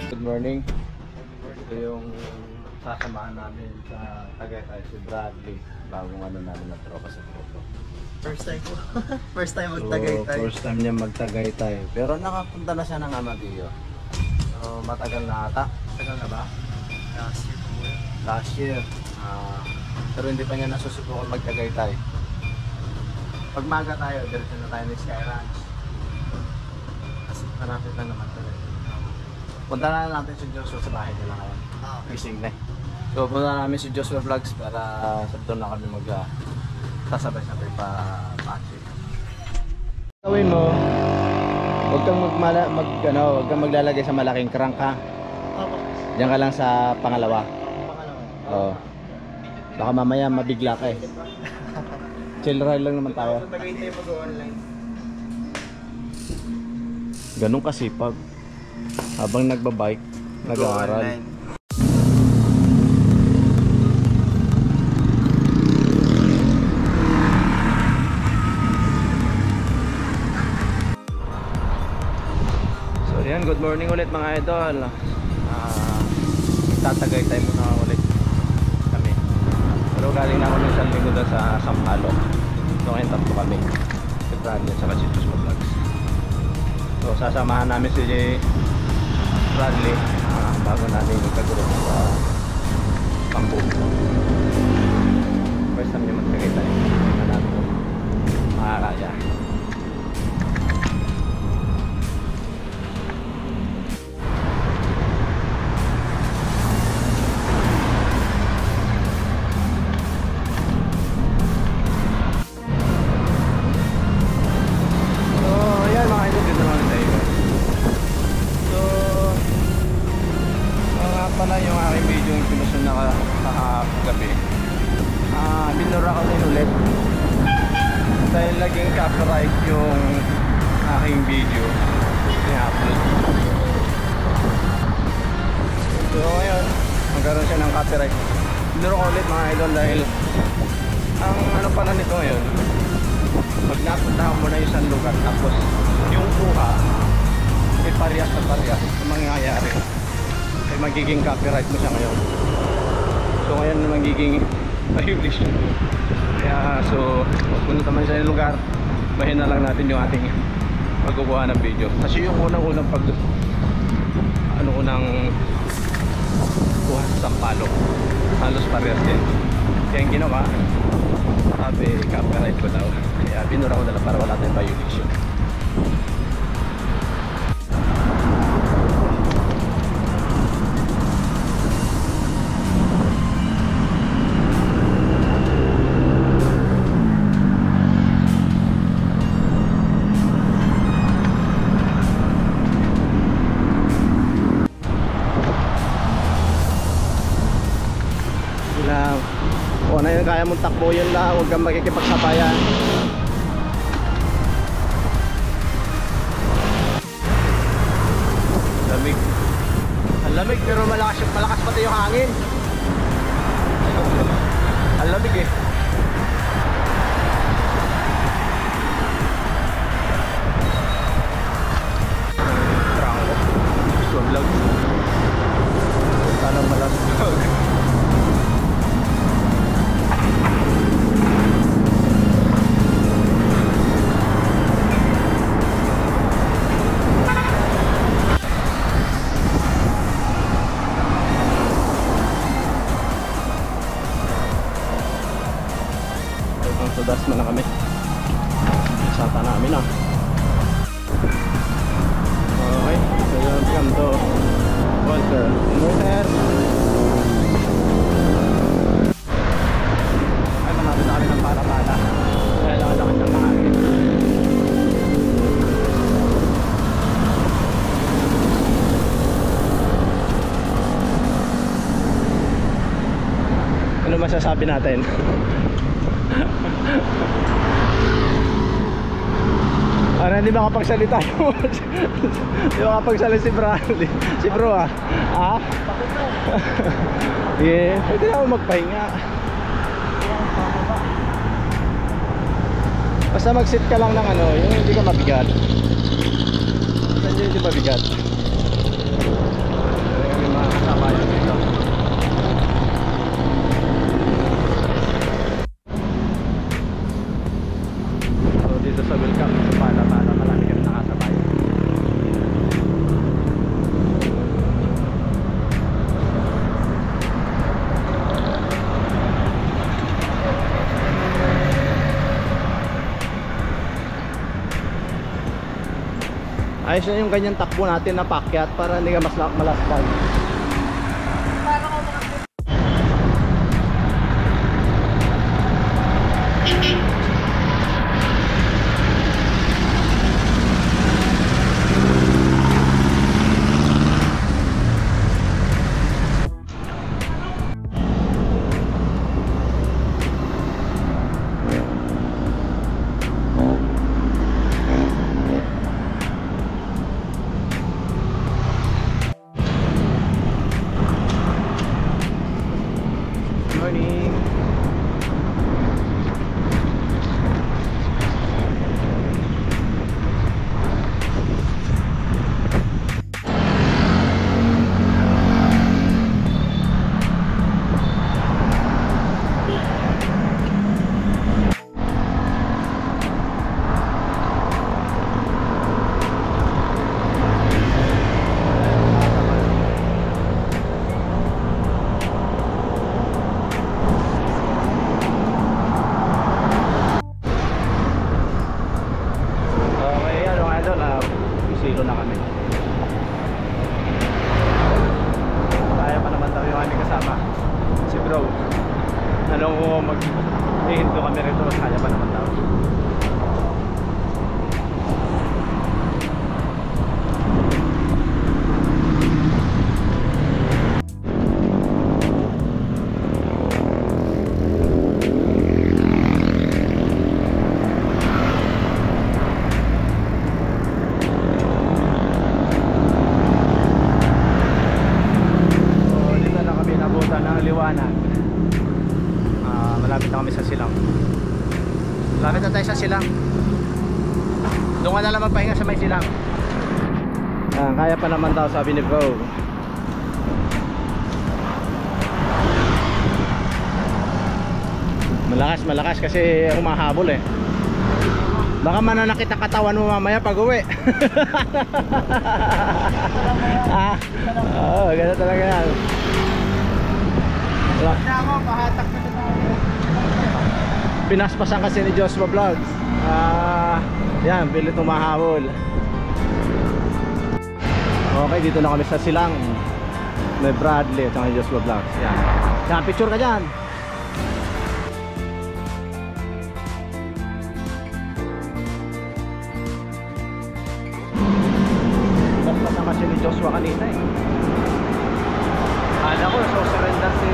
Good morning. Ito yung sasamahan namin sa Tagaytay, si Bradley. Bagong ano namin na tropa sa tropa. First time po. First time mag-Tagaytay. So, first time niya mag-Tagaytay. Pero nakapunta na siya ng Amarillo. So, matagal na ata. Matagal na ba? Last year po. Last year. Pero hindi pa niya nasusubukan mag-Tagaytay. Pag maga tayo, diretso na tayo ng Sky Ranch. Kasi marapit lang naman talaga. Punta na natin si Joshua sa bahay nila ngayon. Gising na. So punta namin si Joshua Vlogs para sa doon na kami sasabay-sabay pa patching. Gawin mo, huwag kang maglalagay sa malaking crank ha. Diyan ka lang sa pangalawa. Oo. Baka mamaya mabigla ka eh. Chill ride lang naman tayo. Ganun kasipag. Habang nagbabike, nag-aaral. So yan, good morning ulit mga idol. Tatagaytay muna ulit kami. Pero galing na ako ng isang linggo sa Sampaloc. So ngayon tatlo kami. Si Bradley at si Joshua Vlogs. So sasamahan namin si Bradley bago natin magkaguro sa Kampo. First time niya magkagaytay. Tingnan natin kung makakaya. Binura ko din ulit dahil laging copyright yung aking video i-upload. So ngayon magkaroon siya ng copyright. Binura ko ulit mga idol dahil ang ano pala nito ngayon, pag napuntahan mo na yung isang lugar tapos yung kuha ay parehas sa parehas, ang mangyayari ay magiging copyright mo siya ngayon. So ngayon magiging violation. Kaya so punta man sa lugar, bahin na lang natin yung ating pagkukuha ng video. Kasi yung unang pag unang kuha sa Sampaloc halos parehas din. Kaya yung ginawa, sabi copyright ko daw. Kaya binura ko na para wala tayong violation. O na yun, kaya mong takbo yun lang, huwag kang makikipagsabayan. Lamig. Ang lamig pero malakas pati yung hangin. Ang lamig eh. Trangko. Vlog. Sana malas vlog. Das na kami. Sata namin ah. Okay, so welcome to Walter. Walter. Ay, malapit na kami ng para-para. Kailangan naman ng hangin. Ano masasabi natin? Hindi makapagsalita yun. Hindi makapagsalita si Bradley. Si bro ah. Ah? Yeah, pwede na ako magpahinga. Basta mag-sit ka lang ng ano, yung hindi ka mabigat. Basta hindi mabigat. Ayos na yung ganyan takbo natin na pakyat para hindi ka mas malasdag. Morning. Silo na kami. Kaya pa naman daw yung aming kasama, si bro. Anong mag-ihinto kami rito, kaya pa naman daw. Liwanag. Malapit na kami sa silang. Malapit na tayo sa silang. Doon ka na lang magpahinga sa may silang. Kaya pa naman daw, sabi ni bro. Malakas kasi humahabol eh. Baka mananakit ang katawan mo mamaya pag uwi. Oo, gano'n talaga yan. Pinaspasan kasi ni Joshua Vlogs. Yan, pilit tumahabol. Okay, dito na kami sa silang. May Bradley at saka Joshua Vlogs. Yan. Yan, picture ka dyan. Pinaspasan kasi ni Joshua kanina eh. Kala ko, so surrender si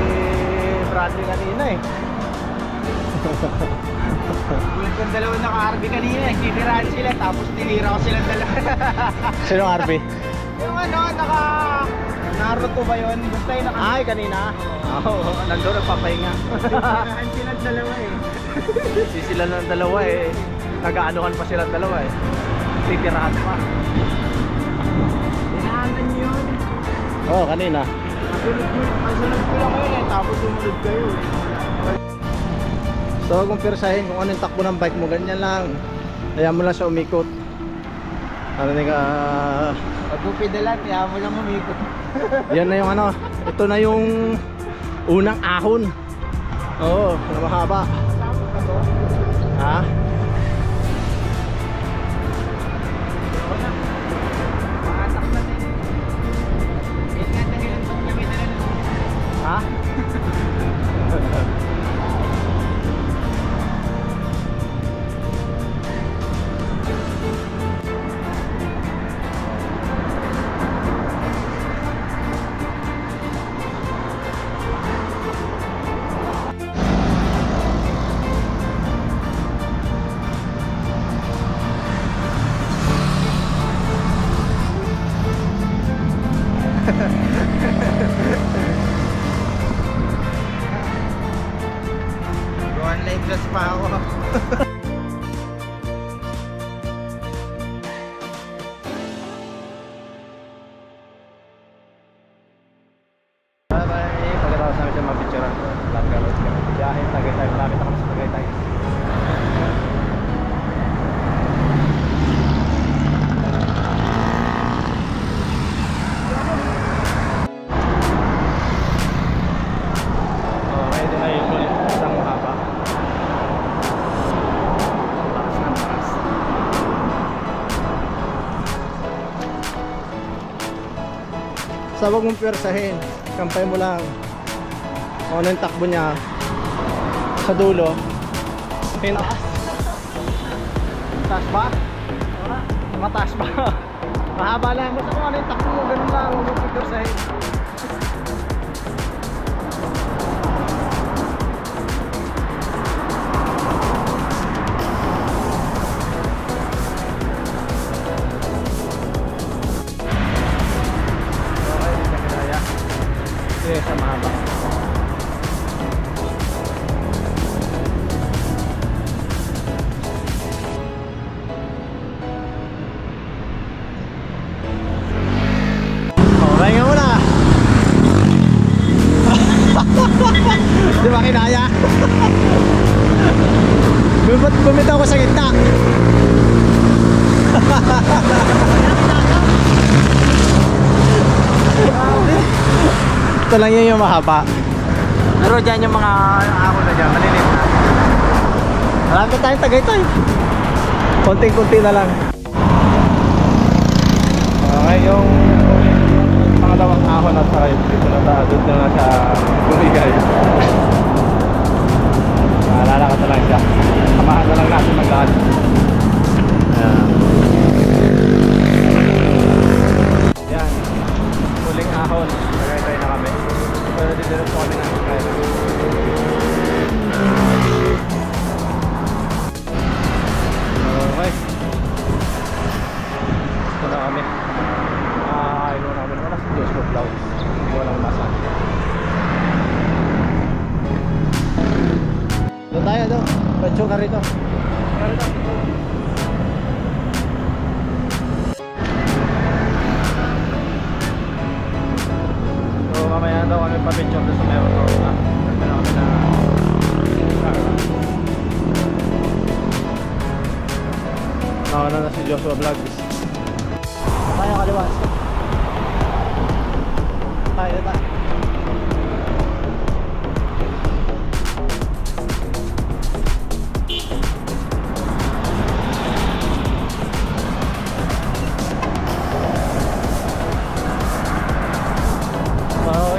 Bradley kanina eh. Ulit yung dalawa naka-RB kanina eh. Tinirahan sila tapos tinira ko silang dalawa. Sino ang RB? Yung ano, Naruto ba yun? Basta yung Ay, kanina? Oo, nandun nagpapahinga. Tinirahan silang dalawa eh. Sila ng dalawa eh. Nag-aanuhan pa silang dalawa eh. Titirahan pa. Tinahanan yun. Oo, kanina. Masunod ko lang yun eh. Tapos sumunod kayo eh. So kung persahin kung anong takbo ng bike mo, ganyan lang. Kaya mo lang siya umikot. Ano na ka? Pag pupidalan, kaya mo lang umikot. Yan na yung ano. Ito na yung unang ahon. Oo, na mahaba. Ha? Ha? One life dress pa ako. Pagkatapos namin siya mapicturean. Biyahe, Tagaytay. Malapit ako sa Tagaytay. Sa wag mong pwersahin. Kampay mo lang. Kung ano yung takbo niya sa dulo. Taas. Taas ba? Mataas ba? Mahaba lang. Basta kung ano yung takbo mo, ganun lang. Huwag mong pwersahin. Okay, sa mahaba. Okay nga muna. Di ba kinaya? Bumitaw ko sa gitna. Ito lang yun yung mahaba. Pero dyan yung mga ako na dyan, maliliit na. Marami tayong Tagaytay. Konting-kunti na lang. Okay, yung pangalawang ahon at saka dito na tayo. Doon na sa Bumigay. Maalala ka na lang siya. Samahan na lang natin maglaan. Yan. Huling ahon. Tagaytay na kami. Pero dito rin po kami ng Tagaytay. Okay. Ito na kami. Ayaw namin. Wala si Diyos ko vlog. Hindi ko lang masan. Doon tayo doon. Bacho ka rito. So mamaya daw kami pa-picture doon sa meron ko. Ganda na kami na nauna na si Joshua Vlogs. Tayo kaliwas. Tayo tayo.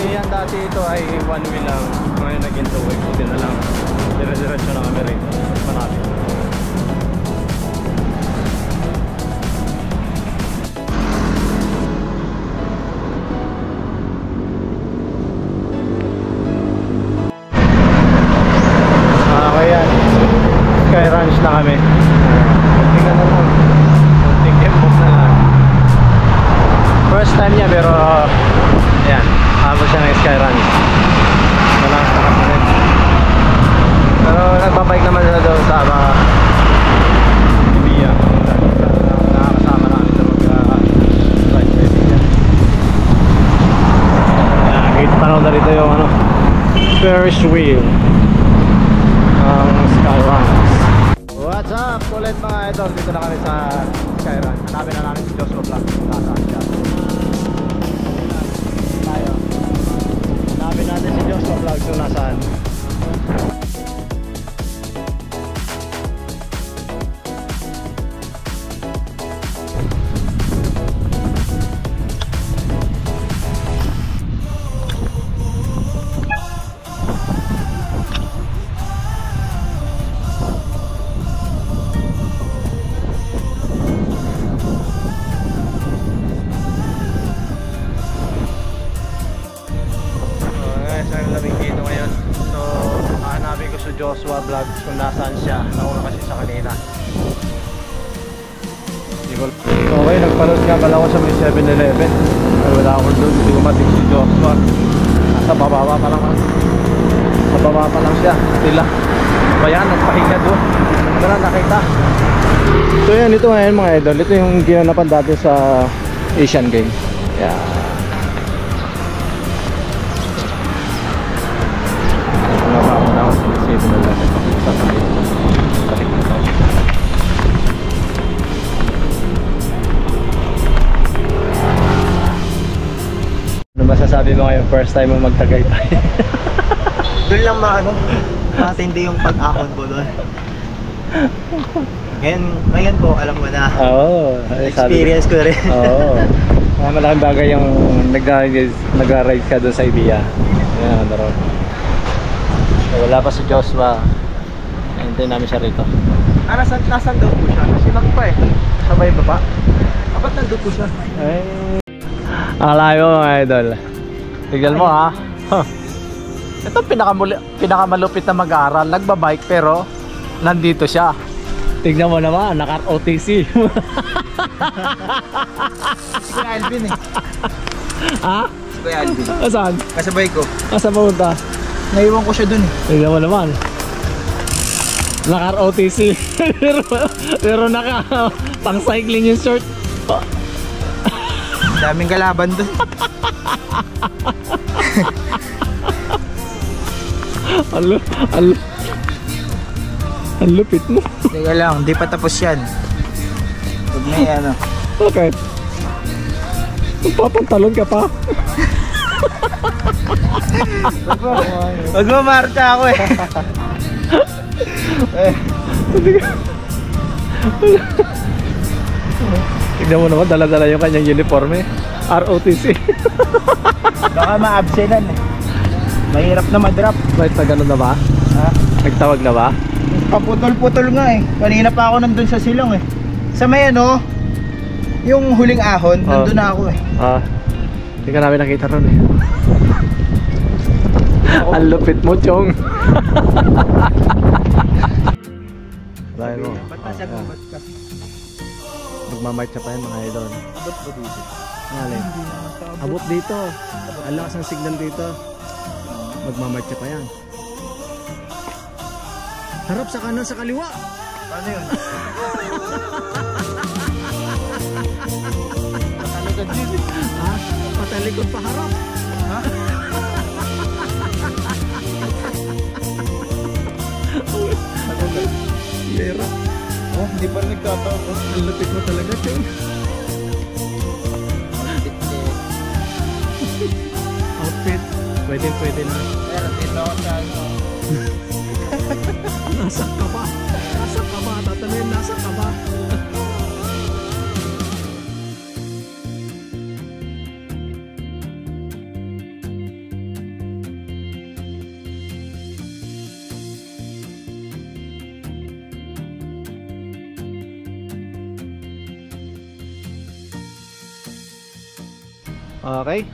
Yan dati ito ay one way lang. Ngayon naging two way. Buti na lang. Dire-diretso na kami rin. Manapit. Okay yan. Sky Ranch na kami. Tingnan na lang. Tingnan mo na lang. First time niya pero ayan. Habang siya ng Sky Ranch. Malakas na kapalit. Pero nagbabike naman sila doon sa Ibiya. Nakakasama namin sa mag-ride sa Ibiya. Nakikita tanaw na rito yung Ferris wheel ng Sky Ranch. What's up ulit mga idol? Dito na kami sa Sky Ranch. Hanapin na namin si Joshua Vlog. Nasaan siya? Hanapin natin si Joshua Vlog kung nasaan. Joshua Vlogs kung nasaan siya. Nauna kasi sa kanina. Okay, nagpanood nga pala ako sa may 7-Eleven. Ay wala ako doon, hindi ko matik si Joshua. Nasa bababa pa lang. Sa baba pa lang siya. Tila. Bayan, nagpahinga doon. Wala nakita. So yan, ito ngayon mga idol. Ito yung ginanapan dati sa Asian Games. Yeah. Ano masasabi mo ngayon first time mo magtagaytay? Doon lang matindi yung pag-akon ko doon. Ngayon po, alam mo na. Oo. Experience ko rin. Oo. Malaking bagay yung nag-ride ka doon sa Ibiya. Yan, ano ron. Wala pa si Joshua. Hintayin namin siya rito. Nasaan daw po siya? Nasilang pa eh. Sabay baba. Dapat nandun po siya. Ay. Alayo mga idol. Tignan mo ha. Ito pinakamalupit na mag-aaral. Nagbabike pero nandito siya. Tignan mo naman, naka-OTC. Si Kuya Alvin eh. Ha? Si Kuya Alvin. Saan? Kasabay ko. Saan pumunta? Naiwan ko siya dun eh. Tignan mo naman. Naka-OTC. pero naka pang cycling yung short. Daming kalaban dun. Ang lupit mo. Teka lang, di pa tapos yan. Huwag na yan ano. Okay. Papantalon ka pa. Huwag mo marcha ako eh. Tignan mo naman, dala-dala yung kanyang uniforme. ROTC. Baka ma-absenan eh. Mahirap na ma-drop. Wait, na gano'n na ba? Ha? Nagtawag na ba? Paputol-putol nga eh. Kanina pa ako nandun sa silong eh. Sa may ano, yung huling ahon, nandun na ako eh. Hindi ka namin nakita ron eh. Ang lupit mo, Chong. Lain mo. Ba't nasa gubat ka? Magmamarch pa yan mga idol. Abot ba dito? Alin? Abot dito. Ang lakas ng signal dito. Magmamarch pa yan. Harap sa kanan sa kaliwa. Paano yun? Nakaligad yun eh. Ha? Patalikod pa harap. Ha? Lera. Oh, hindi pa nagtatapos. Ang lupit mo talaga, Chong. Outfit. Pwede na. Pero dito ako sa ano. Nasaan ka ba? Nasaan ka ba? Tatanungin, nasaan ka ba? Okay.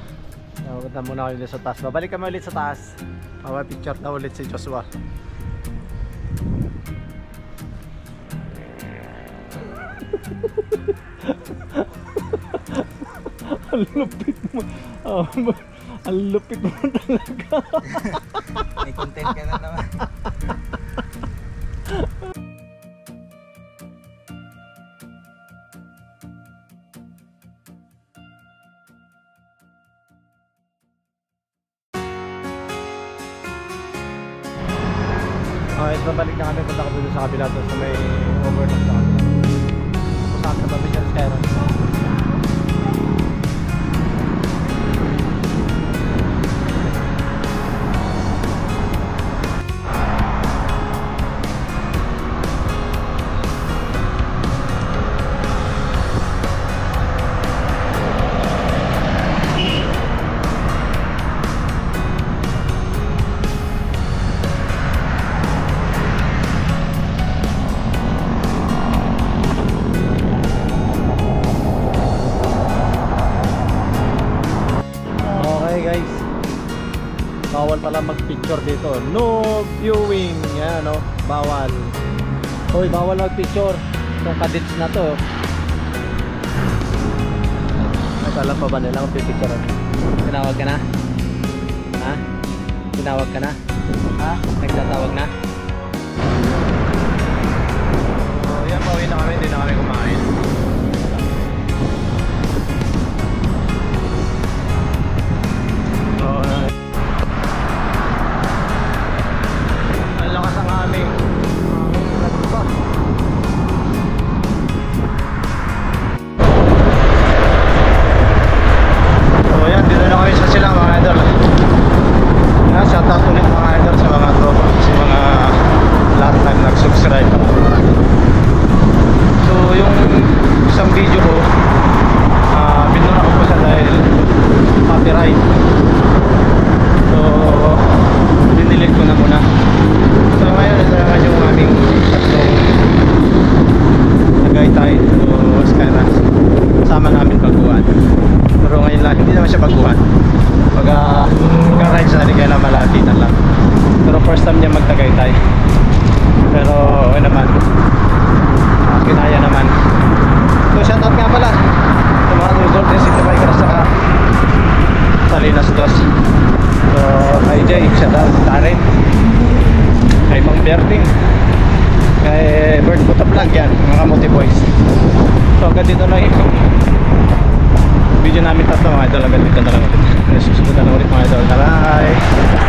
Punta muna kayo ulit sa taas. Babalik kami ulit sa taas. Picture na ulit si Joshua. Ang lupit mo. Ang lupit mo talaga. May content ka na naman. Okay, babalik na kami. Punta kami sa kabila doon sa may overlook sa kabila. Sa akin na ba Michelle Skyron? Bawal pala mag-picture dito. No viewing. Yan, no? Bawal. Hoy, bawal mag-picture. Itong kadits na to. Alam pa ba nila kung pipicture? Tinawag ka na? Ha? Tinawag ka na? Ha? Nagtatawag na? Yan, pauwi na kami. Hindi na kami kumain. naman siya baguhan. Pagka-ride sa Ligaya na malapitan lang. Pero first time niya magtagaytay. Pero okay naman. Kinaya naman. So shoutout nga pala sa mga Golden City Bikers saka Salinas Dos. So kay Jay, shoutout. Tarin. Kay Mang Berting. Kay Bird Buta Vlog yan, mga Kamuti Boys. So hanggang dito lang yung video namin tatlo mga idol. Hanggang dito na lang ulit. Susunod na lang ulit mga idol. Bye!